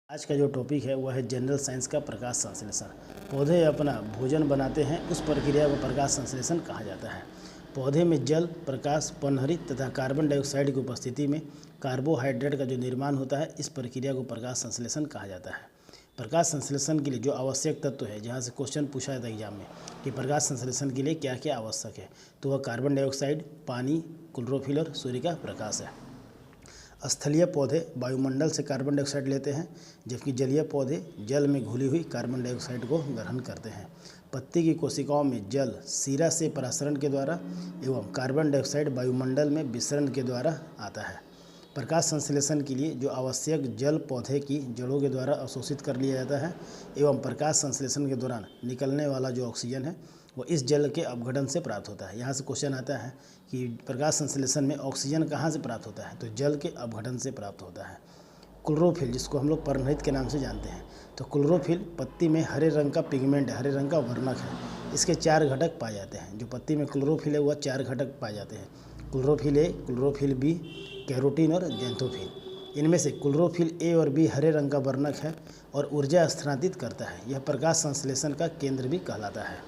आज का जो टॉपिक है वह है जनरल साइंस का प्रकाश संश्लेषण। पौधे अपना भोजन बनाते हैं, उस प्रक्रिया को प्रकाश संश्लेषण कहा जाता है। पौधे में जल, प्रकाश, पनहरित तथा कार्बन डाइऑक्साइड की उपस्थिति में कार्बोहाइड्रेट का जो निर्माण होता है, इस प्रक्रिया को प्रकाश संश्लेषण कहा जाता है। प्रकाश संश्लेषण के लिए जो आवश्यक तत्व है, जहाँ से क्वेश्चन पूछा जाता है एग्जाम में कि प्रकाश संश्लेषण के लिए क्या क्या आवश्यक है, तो वह कार्बन डाइऑक्साइड, पानी, क्लोरोफिल और सूर्य का प्रकाश है। स्थलीय पौधे वायुमंडल से कार्बन डाइऑक्साइड लेते हैं, जबकि जलीय पौधे जल में घुली हुई कार्बन डाइऑक्साइड को ग्रहण करते हैं। पत्ती की कोशिकाओं में जल सीरा से परासरण के द्वारा एवं कार्बन डाइऑक्साइड वायुमंडल में विसरण के द्वारा आता है। प्रकाश संश्लेषण के लिए जो आवश्यक जल पौधे की जड़ों के द्वारा अवशोषित कर लिया जाता है एवं प्रकाश संश्लेषण के दौरान निकलने वाला जो ऑक्सीजन है वो इस जल के अपघटन से प्राप्त होता है। यहाँ से क्वेश्चन आता है कि प्रकाश संश्लेषण में ऑक्सीजन कहाँ से प्राप्त होता है, तो जल के अपघटन से प्राप्त होता है। क्लोरोफिल, जिसको हम लोग पर्णहरित के नाम से जानते हैं, तो क्लोरोफिल पत्ती में हरे रंग का पिगमेंट है, हरे रंग का वर्णक है। इसके 4 घटक पाए जाते हैं। जो पत्ती में क्लोरोफिल है वह 4 घटक पाए जाते हैं। Chlorophyll A, chlorophyll B, carotene और ज़ैंथोफिल। इनमें से क्लोरोफिल ए और बी हरे रंग का वर्णक है और ऊर्जा स्थानांतरित करता है। यह प्रकाश संश्लेषण का केंद्र भी कहलाता है।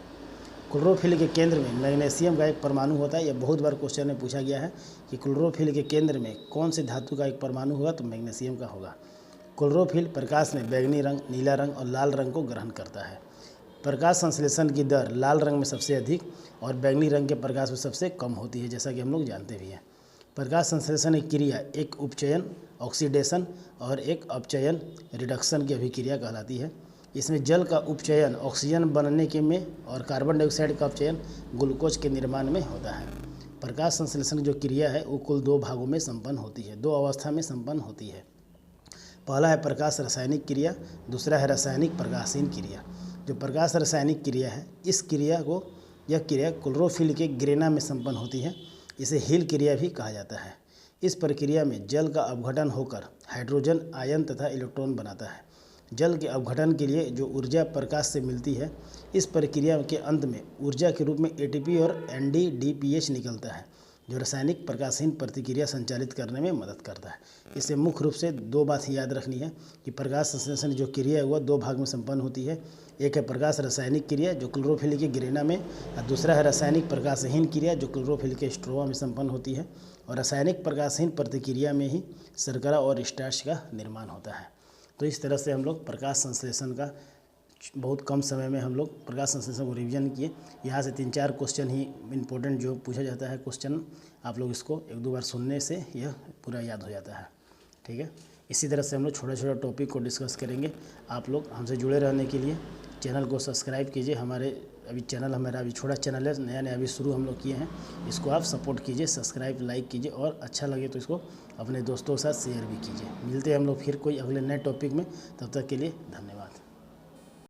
क्लोरोफिल के केंद्र में मैग्नीशियम का एक परमाणु होता है। यह बहुत बार क्वेश्चन में पूछा गया है कि क्लोरोफिल के केंद्र में कौन से धातु का एक परमाणु होगा, तो मैग्नीशियम का होगा। क्लोरोफिल प्रकाश में बैंगनी रंग, नीला रंग और लाल रंग को ग्रहण करता है। प्रकाश संश्लेषण की दर लाल रंग में सबसे अधिक और बैंगनी रंग के प्रकाश में सबसे कम होती है, जैसा कि हम लोग जानते भी हैं। प्रकाश संश्लेषण की क्रिया एक उपचयन ऑक्सीडेशन और एक अपचयन रिडक्शन की अभिक्रिया कहलाती है। इसमें जल का उपचयन ऑक्सीजन बनने के में और कार्बन डाइऑक्साइड का अपचयन ग्लूकोज के निर्माण में होता है। प्रकाश संश्लेषण की जो क्रिया है वो कुल 2 भागों में संपन्न होती है, 2 अवस्था में संपन्न होती है। पहला है प्रकाश रासायनिक क्रिया, दूसरा है रासायनिक प्रकाशहीन क्रिया। जो प्रकाश रासायनिक क्रिया है, यह क्रिया क्लोरोफिल के ग्रेना में संपन्न होती है। इसे हील क्रिया भी कहा जाता है। इस प्रक्रिया में जल का अपघटन होकर हाइड्रोजन आयन तथा इलेक्ट्रॉन बनाता है। जल के अपघटन के लिए जो ऊर्जा प्रकाश से मिलती है, इस प्रक्रिया के अंत में ऊर्जा के रूप में एटीपी और एनडीडीपीएच निकलता है, जो रासायनिक प्रकाशहीन प्रतिक्रिया संचालित करने में मदद करता है। इसे मुख्य रूप से 2 बात याद रखनी है कि प्रकाश संश्लेषण जो क्रिया है वह 2 भाग में संपन्न होती है। एक है प्रकाश रासायनिक क्रिया जो क्लोरोफिल के ग्रेना में, और दूसरा है रासायनिक प्रकाशहीन क्रिया जो क्लोरोफिल के स्ट्रोमा में संपन्न होती है। और रासायनिक प्रकाशहीन प्रतिक्रिया में ही शर्करा और स्टार्च का निर्माण होता है। तो इस तरह से हम लोग प्रकाश संश्लेषण का बहुत कम समय में हम लोग प्रकाश संश्लेषण को रिवीजन किए। यहाँ से 3-4 क्वेश्चन ही इम्पोर्टेंट जो पूछा जाता है क्वेश्चन, आप लोग इसको 1-2 बार सुनने से यह पूरा याद हो जाता है। ठीक है, इसी तरह से हम लोग छोटा टॉपिक को डिस्कस करेंगे। आप लोग हमसे जुड़े रहने के लिए चैनल को सब्सक्राइब कीजिए। हमारा अभी छोटा चैनल है, नया अभी शुरू हम लोग किए हैं। इसको आप सपोर्ट कीजिए, सब्सक्राइब, लाइक कीजिए और अच्छा लगे तो इसको अपने दोस्तों के साथ शेयर भी कीजिए। मिलते हैं हम लोग फिर कोई अगले नए टॉपिक में, तब तक के लिए धन्यवाद।